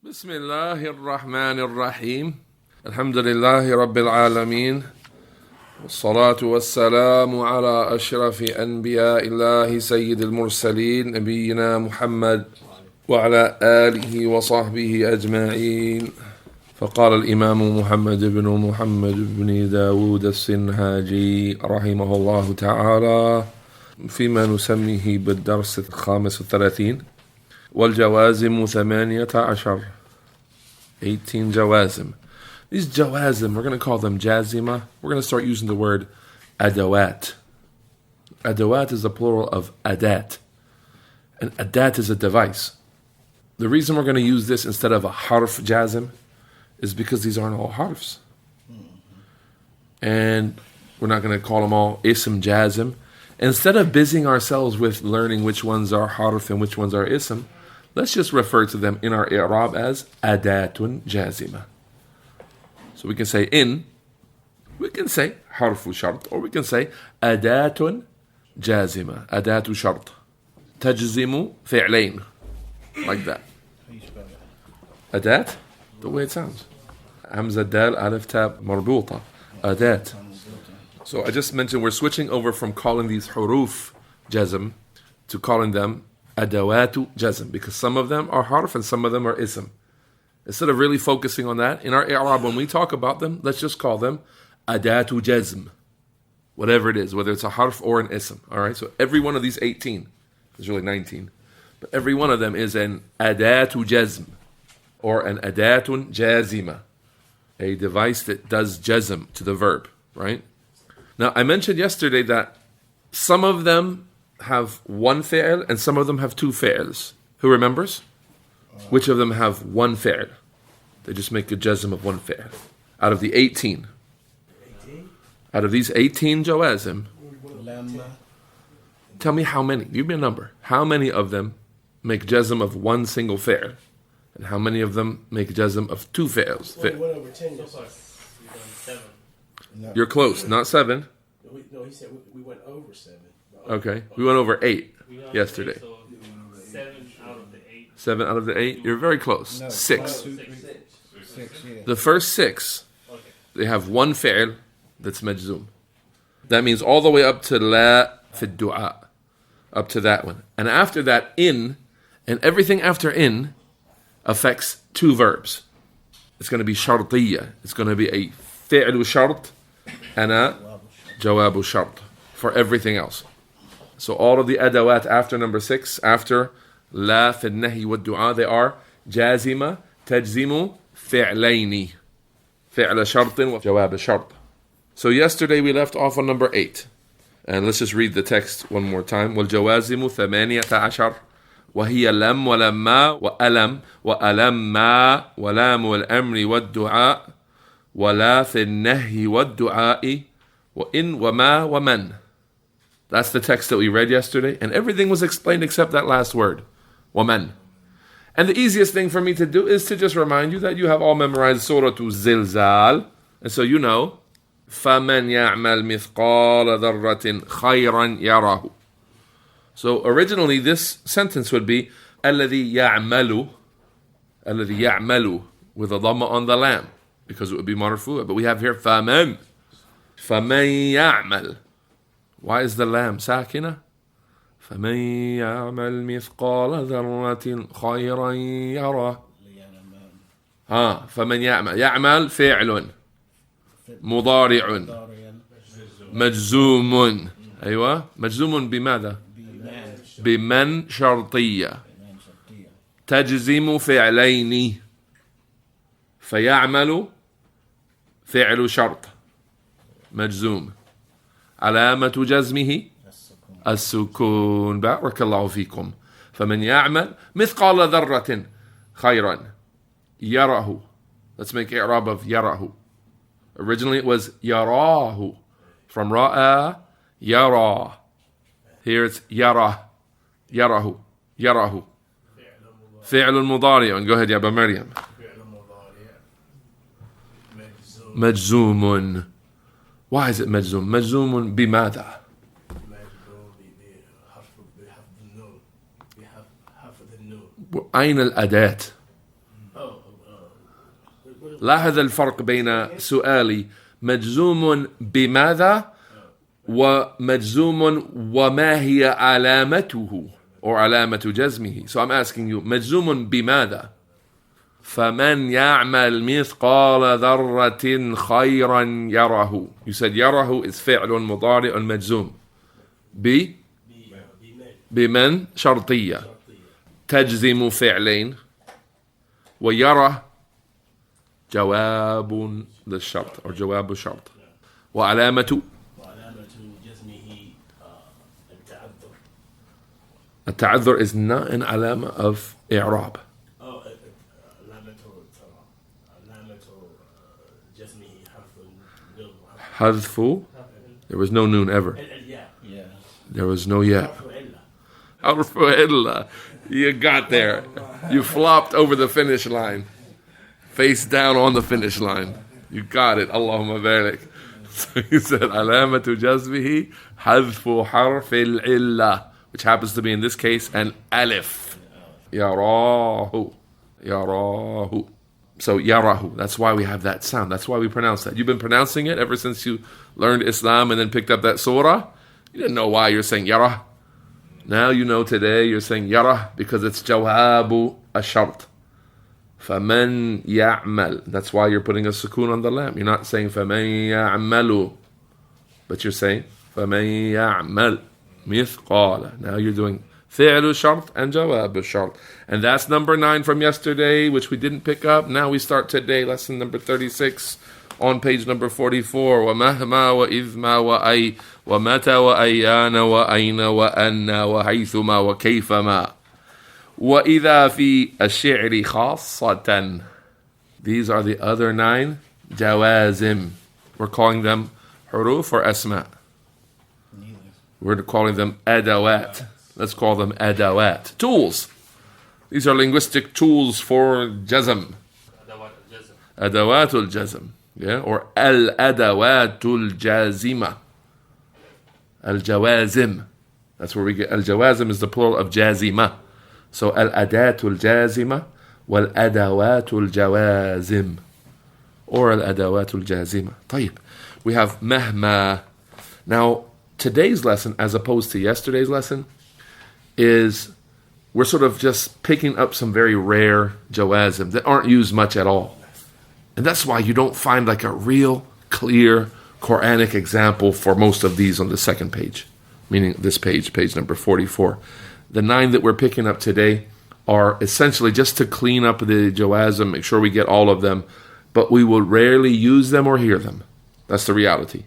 بسم الله الرحمن الرحيم الحمد لله رب العالمين والصلاة والسلام على أشرف أنبياء الله سيد المرسلين نبينا محمد وعلى آله وصحبه أجمعين. فقال الإمام محمد بن داود السنهاجي رحمه الله تعالى فيما نسميه بالدرس 35 والجوازم 18. 18 jawazim. These jawazim, we're going to call them jazima. We're going to start using the word adawat. Adawat is the plural of adat. And adat is a device. The reason we're going to use this instead of a harf jazim is because these aren't all harfs. And we're not going to call them all ism jazim. Instead of busying ourselves with learning which ones are harf and which ones are ism, let's just refer to them in our i'rab as adatun jazima. So we can say in, we can say harfu shart, or we can say adatun jazima, adatu shart. Tajzimu fi'lain. Like that. Adat, the way it sounds. Hamza dal alif tab marbuta. Adat. So I just mentioned we're switching over from calling these huruf jazm to calling them adawatu jazm, because some of them are harf and some of them are ism. Instead of really focusing on that, in our i'rab when we talk about them, let's just call them adatu jazm. Whatever it is, whether it's a harf or an ism. Alright, so every one of these 18, there's really 19, but every one of them is an adatu jazm, or an adatun jazima, a device that does jazm to the verb, right? Now, I mentioned yesterday that some of them have one fi'l and some of them have two fi'ls. Who remembers? Which of them have one fi'l? They just make a jazm of one fi'l. Out of the 18. Out of these 18 jawazim, tell me how many. Give me a number. How many of them make jazm of one single fi'l? And how many of them make jazm of two fi'ls? You're close, not 7. No, he said we went over 7. Okay, we went over 8 yesterday. 8, so 7 out of the 8. 7 out of the 8? You're very close. No, 6. 6, yeah. The first 6, they have one fi'l that's majzoom. That means all the way up to la fi du'a, up to that one. And after that, in, and everything after in affects two verbs. It's going to be shartiyya. It's going to be a fi'lu shart and a jawabu shart for everything else. So all of the adawat after number 6, after la fi nahi wa du'a, they are jazima, tajzimu, fi'layni. Fi'la shartin wa jawab shart. So yesterday we left off on number 8. And let's just read the text one more time. وَالْجَوَازِمُ 18 وهي لم ولما وألم وألما ولام الأمر والدعاء ولا في النهي والدعاء وإن وما ومن. That's the text that we read yesterday, and everything was explained except that last word, ومن. And the easiest thing for me to do is to just remind you that you have all memorized Surah Zilzal, and so you know, فَمَنْ يَعْمَلْ مِثْقَالَ ذَرَّةٍ خَيْرًا يَرَهُ. So originally this sentence would be الَّذِي يَعْمَلُ with a dhamma on the lam, because it would be marfu', but we have here فَمَنْ يَعْمَلْ. Why is the lam sakina? فَمَنْ يَعْمَلْ مِثْقَالَ ذَرَّةٍ خَيْرًا يَرَهُ. فَمَنْ يَعْمَلْ. يَعْمَلْ فِعْلٌ مضارع مجزوم. أيوة مجزوم بماذا؟ بمن شرطية. تجزم فعلين. فيعمل فعل شرط مجزوم. علامة جزمه السكون. بارك الله فيكم. فمن يعمل مثقال ذرة خيرا يره. Let's make i'rab of يره. Originally it was yarahu, from ra'a, yara. Here it's yara, yarahu, yarahu. Fi'l mudari'. And go ahead, ya Aba Maryam. Majzoomun. Why is it majzoom? Majzoomun bimada. أين الأداة؟ لاحظ الفرق بين سؤالي مجزوم بماذا ومجزوم وما هي علامته or علامة جزمه. So I'm asking you مجزوم بماذا؟ فمن يعمل مثقال ذرة خيرا يره. You said يره is فعل مضارع مجزوم بمن شرطية تجزم فعلين ويره جواب للشرط or جواب الشرط وعلامة جزمه التعذر. التعذر is not an علامة of إعراب. حذف. There was no noon ever. There was no ya. حرف إلا. You got there. You flopped over the finish line. Face down on the finish line. You got it. Allahumma barik. So he said, علامة جزمه حذف حرف العلة, which happens to be in this case an alif. يراه. يراه. So yarahu, that's why we have that sound. That's why we pronounce that. You've been pronouncing it ever since you learned Islam and then picked up that surah. You didn't know why you're saying yarah. Now you know today you're saying yarah because it's jawabu ashart. فَمَنْ يَعْمَلْ. That's why you're putting a sukoon on the lam. You're not saying فَمَنْ يَعْمَلُ, but you're saying فَمَنْ يَعْمَلْ مثقال. Now you're doing فعل شرط and جواب الشرط. And that's number 9 from yesterday, which we didn't pick up. Now we start today, lesson number 36 on page number 44. وَمَهْمَا وَإِذْمَا وَأَيْ وَمَتَى وَأَيَّانَ وَأَيْنَ وَأَنَّ وَحَيْثُمَا وَكَيْفَمَا وَإِذَا فِي الشِّعْرِ خَاصَّةً. These are the other 9 jawazim. We're calling them huruf or asma. We're calling them adawat. Let's call them adawat. Tools. These are linguistic tools for jazm. Adawatul jazm. Yeah, or al-adawatul jazima. Al-jawazim. That's where we get al-jawazim is the plural of jazima. So al-adatul jazima wal-adawatul jawazim. Or al-adawatul jazima. طيب. We have mahma. Now, today's lesson, as opposed to yesterday's lesson, is we're sort of just picking up some very rare jawazim that aren't used much at all. And that's why you don't find like a real clear Quranic example for most of these on the second page, meaning this page, page number 44. The 9 that we're picking up today are essentially just to clean up the jawazim, make sure we get all of them, but we will rarely use them or hear them. That's the reality.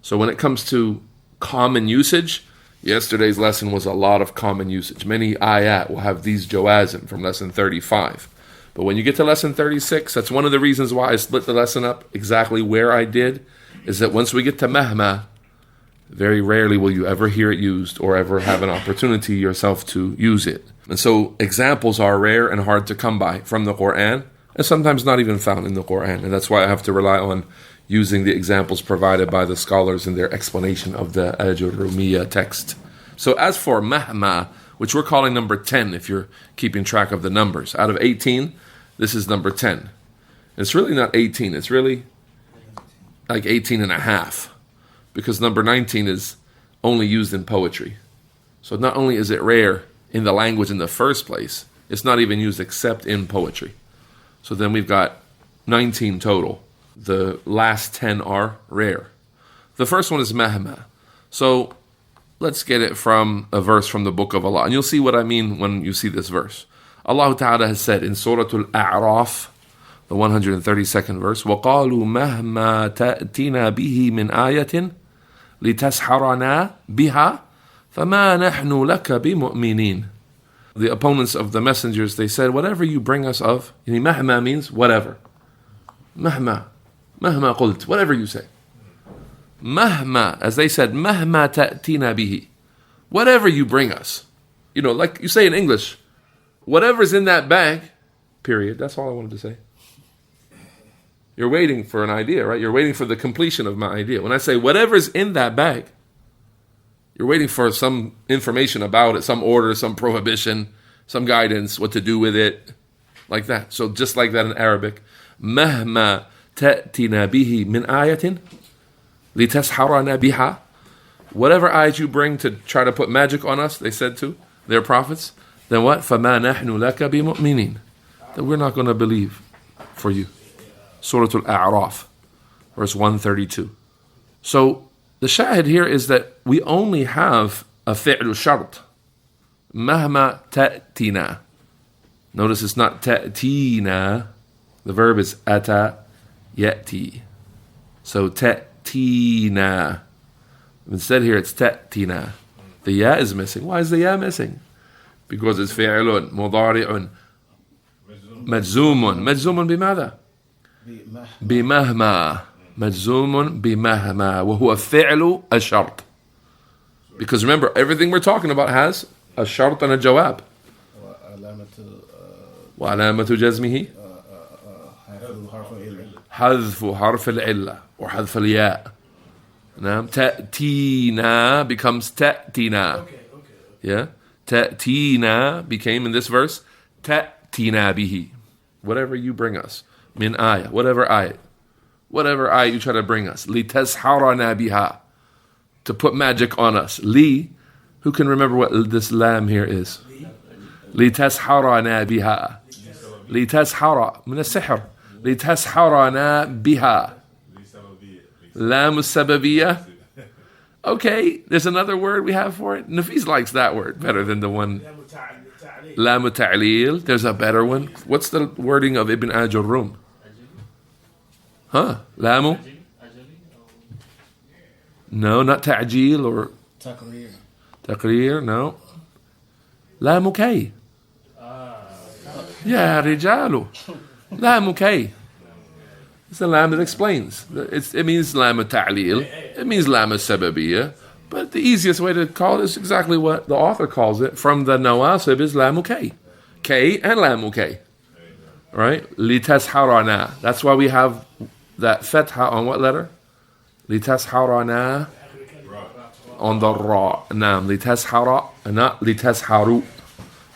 So when it comes to common usage, yesterday's lesson was a lot of common usage. Many ayat will have these jawazim from lesson 35. But when you get to lesson 36, that's one of the reasons why I split the lesson up exactly where I did, is that once we get to mahma, very rarely will you ever hear it used or ever have an opportunity yourself to use it. And so examples are rare and hard to come by from the Quran, and sometimes not even found in the Quran. And that's why I have to rely on using the examples provided by the scholars in their explanation of the Ajurumiyya text. So as for mahma, which we're calling number 10 if you're keeping track of the numbers, out of 18, this is number 10. It's really not 18, it's really like 18 and a half, because number 19 is only used in poetry. So not only is it rare in the language in the first place, it's not even used except in poetry. So then we've got 19 total. The last 10 are rare. The first one is mahma. So let's get it from a verse from the book of Allah. And you'll see what I mean when you see this verse. Allah Ta'ala has said in Surah Al-A'raf, the 132nd verse, وَقَالُوا مَهْمَا تَأْتِنَا بِهِ مِنْ آيَةٍ لِتَسْحَرَنَا بِهَا فَمَا نَحْنُ لَكَ بِمُؤْمِنِينَ. The opponents of the messengers, they said, whatever you bring us of, mahma means whatever. Mahma qult, whatever you say. Mahma, as they said, mahma ta'tina bihi. Whatever you bring us. You know, like you say in English, whatever's in that bag, period. That's all I wanted to say. You're waiting for an idea, right? You're waiting for the completion of my idea. When I say whatever's in that bag, you're waiting for some information about it, some order, some prohibition, some guidance, what to do with it. like that. So just like that in Arabic, مهما تأتنا به من آية لتسحرنا بها. Whatever ayat you bring to try to put magic on us, they said to their prophets, then what? فَمَا نَحْنُ لَكَ بِمُؤْمِنِينَ. That we're not going to believe for you. Surah Al-A'raf, verse 132. So the shahid here is that we only have a fi'lu shart. مَهْمَا تَأْتِنَا. Notice it's not تَأْتِينَا. The verb is أَتَى يَأْتِي. So تَأْتِينَا. Instead here it's تأتينا. The ya is missing. Why is the ya missing? Because it's فعل مضارع مجزوم. مجزوم بماذا؟ بمهما. مجزوم بمهما وهو فعل الشرط. Because remember, everything we're talking about has a shart and a jawab. وعلامة جزمه حذف حرف العلة or حذف الياء. تأتينا becomes تأتينا. Okay. Yeah? تأتينا became in this verse تأتينا به. Whatever you bring us. Min ayah. Whatever ayah you try to bring us. لِتَسْحَرَنَا بِهَا. To put magic on us. Li. Who can remember what this lam here is? لِتَسْحَرَنَا بِهَا. لِتَسْحَرَ من السحر. لِتَسْحَرَنَا بِهَا. Lam sababiyya. Okay, there's another word we have for it. Nafis likes that word better than the one. Lam ta'lil. There's a better one. What's the wording of Ibn Ajurrum? Huh? Lamu? No, not ta'jil or taqrir. No. Lamu kay. Ya rijalu. Lamu kay. It's a lam that explains. It means lam ta'lil. It means lam sababiyya. But the easiest way to call it is exactly what the author calls it. From the nawasib is lamu kay. Kay and lamu kay. Right? Litasharana. That's why we have that fatha on what letter? Litasharana. On the ra. Naam. Litashara. Not litasharu.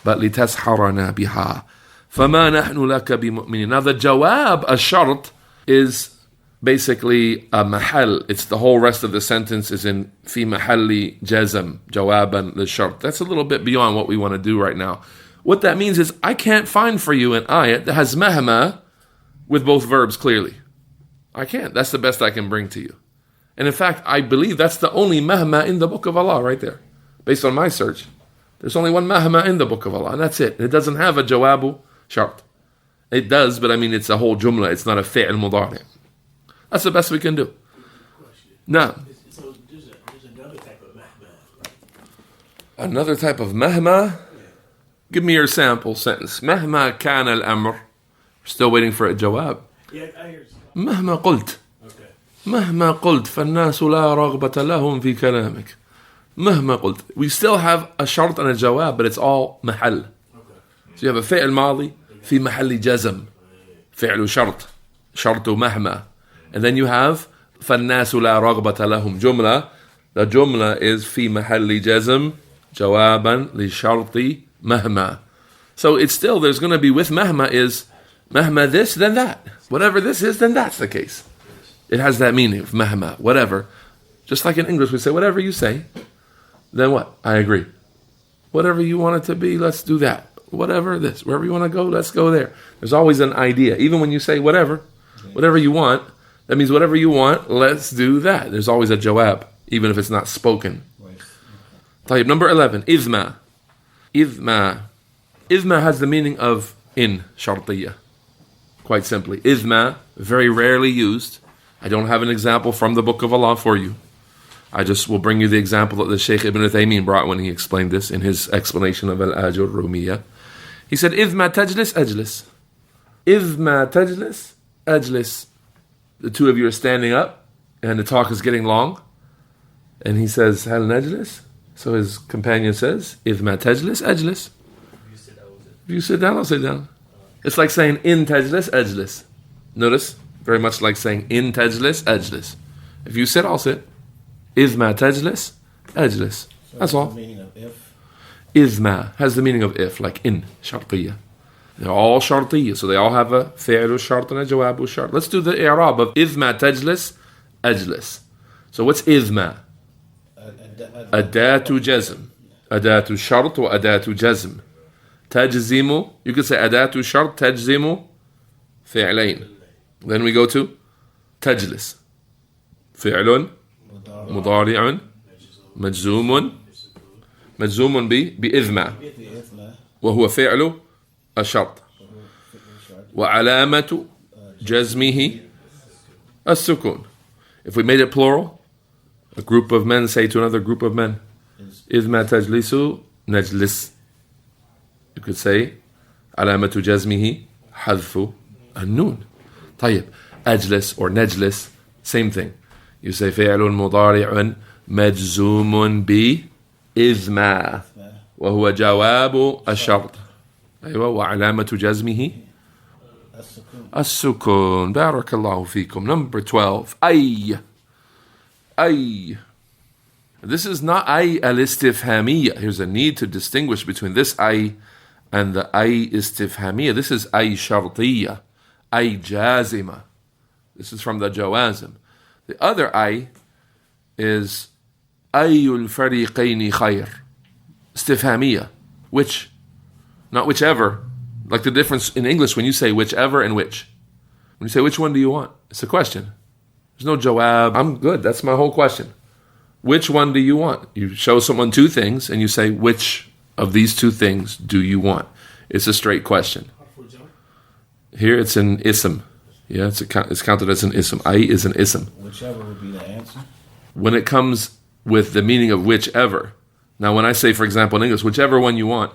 But litasharana biha. فَمَا نَحْنُ لَكَ بِمُؤْمِنِينَ. Now the jawab, a shart, is basically a mahal. It's the whole rest of the sentence is in fi mahalli jazm, jawaban lishart. That's a little bit beyond what we want to do right now. What that means is I can't find for you an ayat that has mahma with both verbs clearly. I can't. That's the best I can bring to you. And in fact, I believe that's the only mahma in the book of Allah right there. Based on my search. There's only one mahma in the book of Allah, and that's it. It doesn't have a jawabu shart. It does, but I mean, it's a whole jumla. It's not a fi'l mudari'. That's the best we can do. Now, So there's another type of mahma. another type of mahma. Give me your sample sentence. Mahma kana al-amr. Still waiting for a jawab. Yeah, I hear you. مهما قلت. Okay. مهما قلت فالناس لا رغبة لهم في كلامك. مهما قلت. We still have a shart and a jawab, but it's all mahal. Okay. So you have a fi'l madi في محل جزم. فعل شرط. شرط مهما. And then you have فالناس لا رغبة لهم جملة. The jumla is في محل جزم جوابا لشرط مهما. So it's still, there's going to be with mahma is mahma this, then that. Whatever this is, then that's the case. It has that meaning of mahma, whatever. Just like in English, we say, whatever you say, then what? I agree. Whatever you want it to be, let's do that. Whatever this, wherever you want to go, let's go there. There's always an idea. Even when you say whatever you want, that means whatever you want, let's do that. There's always a jawab, even if it's not spoken. Tayyib, number 11, إذما. إذما. إذما has the meaning of in, shartiyya. Quite simply. إذما, very rarely used. I don't have an example from the book of Allah for you. I just will bring you the example that the Shaykh Ibn Uthaymeen brought when he explained this in his explanation of Al-Ajurrumiyyah. He said, إذما تجلس أجلس. إذما تجلس أجلس. The two of you are standing up and the talk is getting long. And he says, هل نجلس? So his companion says, إذما تجلس أجلس. If you sit down, I'll sit down. It's like saying, in tajlis, ajlis. Notice, very much like saying, in tajlis, ajlis. If you sit, I'll sit. إذما tajlis, ajlis. That's all. The meaning of if. إذما has the meaning of if, like in, sharqiyya. They're all shartiyya, so they all have a fi'lu shart and a jawabu shart. Let's do the i'rab of idma tajlis, ajlis. So what's idma? Adatu jazm. Adatu shart wa adatu jazm. Tajzimu, you could say adatu shart, tajzimu, fi'lain. Then we go to tajlis. Fi'lun, mudari'un, majzumun. مجزوم بإذمة وهو فعل الشرط وعلامة جزمه السكون. If we made it plural, a group of men say to another group of men, إذ تجلسوا نجلس. You could say علامة جزمه حذف النون. طيب أجلس or نجلس, same thing. You say فعل مضارع مجزوم إذما وهو جواب الشرط. أيوة وعلامة جزمه السكون. بارك الله فيكم. Number 12. أي. This is not أي الاستفهامية. Here's a need to distinguish between this أي and the أي استفهامية. This is أي شرطية. أي جازمة. This is from the جوازم. The other أي is أي الفريقين خير. استفهامية. Which? Not whichever. Like the difference in English when you say whichever and which. When you say which one do you want? It's a question. There's no jawab. I'm good. That's my whole question. Which one do you want? You show someone two things and you say which of these two things do you want? It's a straight question. Here it's an ism. Yeah, it's counted as an ism. Ay is an ism. Whichever would be the answer. When it comes with the meaning of whichever. Now, when I say, for example, in English, whichever one you want,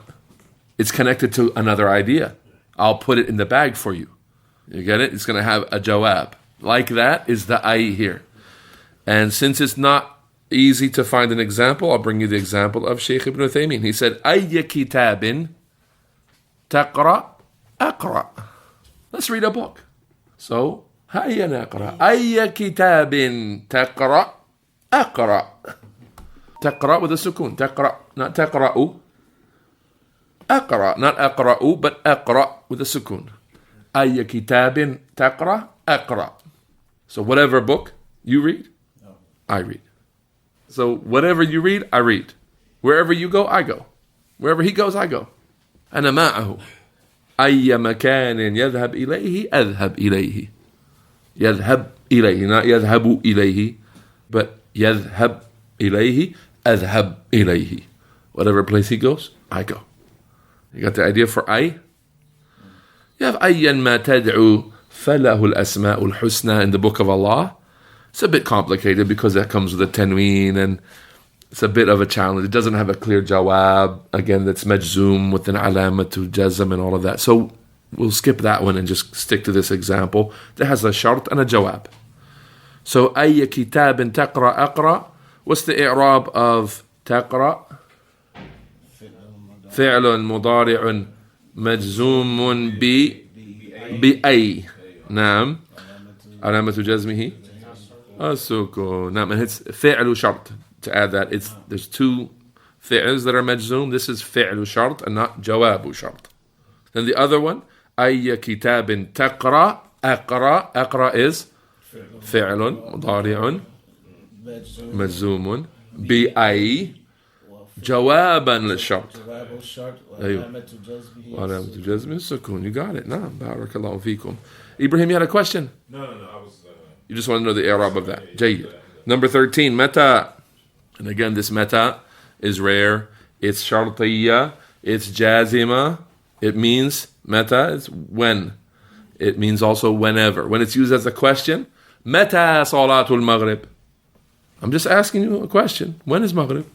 it's connected to another idea. I'll put it in the bag for you. You get it? It's going to have a jawab. Like that is the ay here. And since it's not easy to find an example, I'll bring you the example of Shaykh Ibn Uthaymeen. He said, أي كتاب تقرأ أقرأ. Let's read a book. So, هيا نقرأ. أي كتاب تقرأ أقرأ. تقرأ with a sukun. تقرأ, not تقرأ. أقرأ, not أقرأ, but أقرأ with a sukun. أي كتاب تقرأ أقرأ. So whatever book you read, I read. So whatever you read, I read. Wherever you go, I go. Wherever he goes, I go. أنا معه. أي مكان يذهب إليه أذهب إليه. يذهب إليه, not يذهب إليه, but يذهب إليه أذهب إليه. Whatever place he goes, I go. You got the idea for أي? You have أيا ما تدعو فله الأسماء الحسنى in the book of Allah. It's a bit complicated because that comes with a tanween and it's a bit of a challenge. It doesn't have a clear jawab. Again, that's majzoom with an alama to jazm and all of that. So we'll skip that one and just stick to this example that has a shart and a jawab. So أي كتاب تقرأ أقرأ. What's the i'rab of تقرأ? فعل مضارع مجزوم بأي. نعم. علامة جزمه السكون. نعم. And it's فعل شرط. To add that, there's two fi'ls that are majzoom. This is fi'l shart and not jawabu shart. Then the other one, أي كتاب تقرأ أقرأ. أقرأ is فعل مضارع مجزوم بأي جوابا للشرط. أيوه. وعلامة جزمه السكون. You got it. نعم. بارك الله فيكم. Ibrahim, you had a question? No. I was. You just want to know the i'rab of that. جيد. Number 13, meta. And again, this meta is rare. It's shartiyya. It's jazima. It means meta. It's when. It means also whenever. When it's used as a question, meta salatul maghrib. I'm just asking you a question. When is maghrib?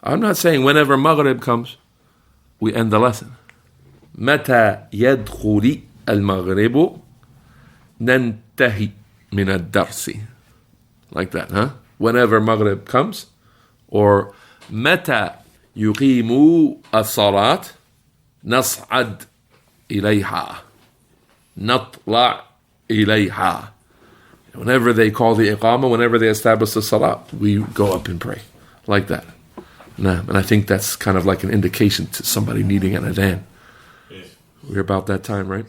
I'm not saying whenever maghrib comes, we end the lesson. متى يدخل المغرب ننتهي من الدرس. Like that, huh? Whenever maghrib comes, or متى يقيم الصلاة نصعد إليها نطلع إليها. Whenever they call the iqamah, whenever they establish the salat, we go up and pray. Like that. Nah, and I think that's kind of like an indication to somebody needing an adhan. We're about that time, right?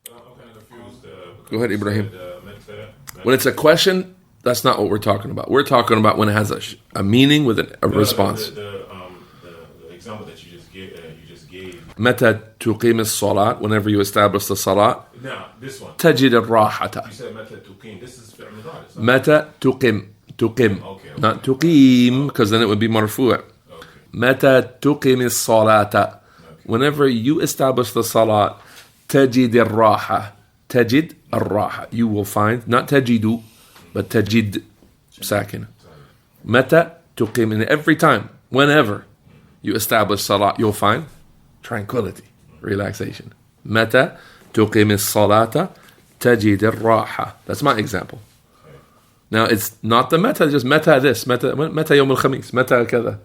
I'm kind of confused. Go ahead, Ibrahim. Meta. When it's a question, that's not what we're talking about. We're talking about when it has a meaning with a response. The example that you just gave. متى تقيم الصلاة? Whenever you establish the salat. Now, this one. تجد الراحة. You said meta tuqim. This is fi'l mudari. متى تقيم. Okay. Not تقيم, because then it would be مرفوع. Okay. متى تقيم الصلاة? Whenever you establish the salat, تجد الراحة. تجد الراحة. You will find, not تجد, but تجد ساكن. متى تقيم. And every time, whenever you establish salat, you'll find tranquility, relaxation. متى تقيم الصلاة تجد الراحة. That's my example. Now it's not the meta, just meta this, meta يوم الخميس, meta كذا,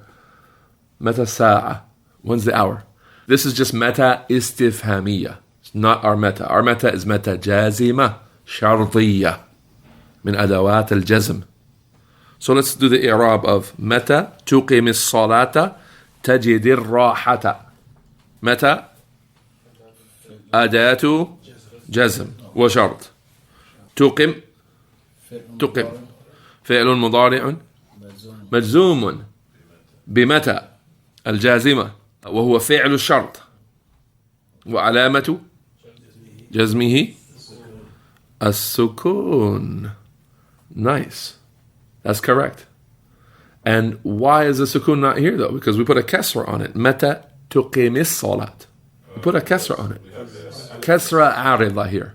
meta الساعة. When's the hour? This is just meta istifhamiyya. It's not our meta. Our meta is meta jazima shartiyya من أدوات الجزم. So let's do the i'rab of meta تقيم الصلاة تجد الراحة. متى أداة جزم وشرط. تقم فعل مضارع مجزوم بمتى الجازمة وهو فعل الشرط وعلامة جزمه السكون. Nice. That's correct. And why is the sukun not here though? Because we put a kasra on it. متى تقيم الصلاة. We put a kasra on it. Kasra عارضة here.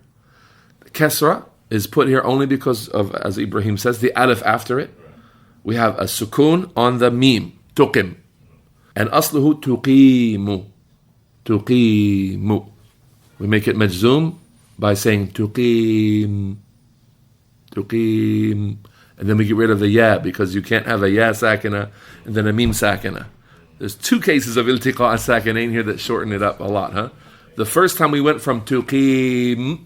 Kasra is put here only because of, as Ibrahim says, the alif after it. We have a sukun on the mim. تقيم. And أصله تقيم. تقيم. We make it majzoom by saying تقيم. تقيم. And then we get rid of the ya, because you can't have a ya sakina and then a mim sakina. There's two cases of iltiqa sakinain here that shorten it up a lot, huh? The first time we went from tuqim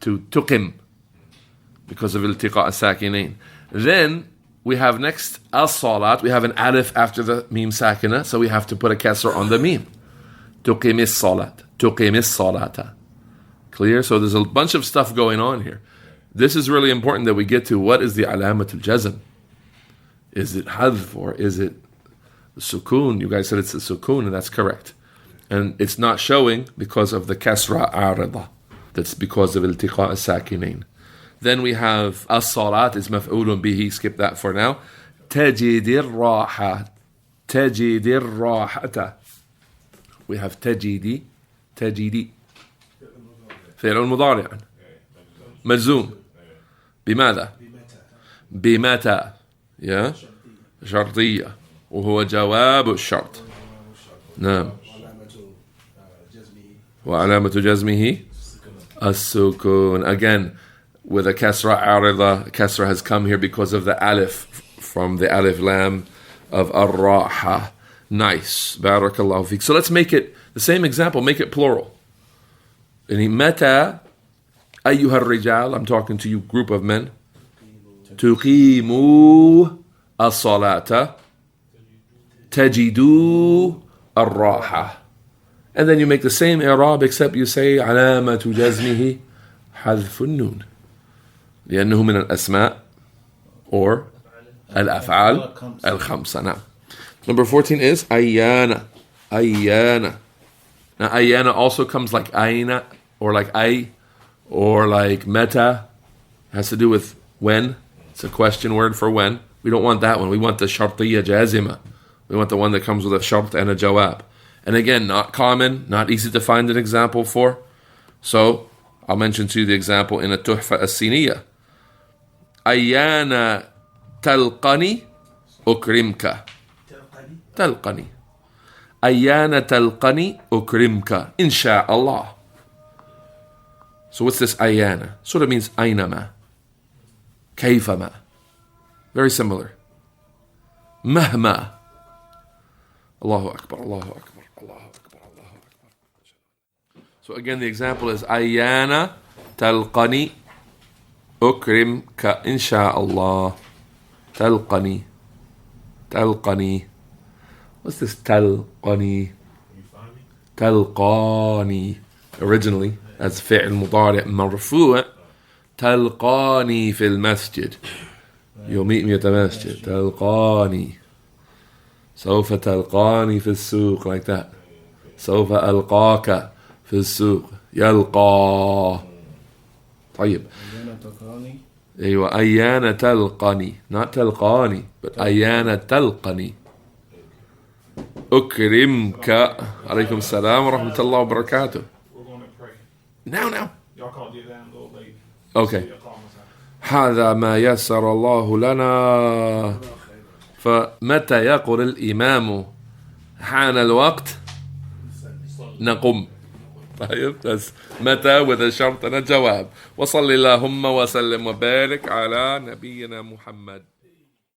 to tuqim because of iltiqa sakinain. Then we have next as-salat, we have an alif after the mim sakina, so we have to put a kasra on the mim. Tuqim is-salat. Tuqim is-salata. Clear? So there's a bunch of stuff going on here. This is really important that we get to what is the alamatul jazm. Is it hadf or is it sukun? You guys said it's a sukun, and that's correct. And it's not showing because of the kasra arada. That's because of iltiqa as-sakinain. Then we have as-salat is maf'ulun bihi. Skip that for now. Tajidir raha. Tajidir rahata. We have tajidi. Tajidi. فعل مضارع مجزوم بماذا؟ بمتى يا شرطية وهو جواب الشرط. نعم. وعلامة جزمه السكون. Again, with a kasra عارضة, kasra has come here because of the alif, from the alif lam of ar-raha. Nice. Barakallahu feek. So let's make it the same example, make it plural. متى أيها الرجال, I'm talking to you group of men, تقيموا الصلاة تجدوا الراحة. And then you make the same i'rab except you say علامة جزمه حذف النون لأنه من الأسماء or الأفعال الخمسة. Now, number 14 is أيانا. أيانا. Now أيانا also comes like أين or like أي or like meta. Has to do with when. It's a question word for when. We don't want that one. We want the shartiyya jazima. We want the one that comes with a shart and a jawab. And again, not common, not easy to find an example for. So I'll mention to you the example in a tuhfa as-siniyya. Ayyana talqani ukrimka. Talqani. Ayyana talqani ukrimka. Insha'Allah. So what's this ayyana? Sort of means aynama. Kayfama. Very similar. Mahma. Allahu Akbar, Allahu Akbar, Allahu Akbar, Allahu Akbar. So again, the example is ayyana talqani ukrimka insha'Allah. Talqani. Talqani. What's this talqani? تلقاني originally as فعل مضارع مرفوع تلقاني في المسجد you'll meet me at the masjid تلقاني سوف تلقاني في السوق like that سوف ألقاك في السوق يلقى طيب أيوة أيان تلقني not تلقاني but أيان تلقني أكرمك عليكم السلام ورحمة الله وبركاته. We're going to pray. Now. Y'all can't do that a little late. Okay. So y'all call us out. هذا ما يسر الله لنا. فمتى يقول الإمام حان الوقت نقوم. طيب بس متى وإذا شرطنا جواب. وصل اللهم وسلم وبارك على نبينا محمد.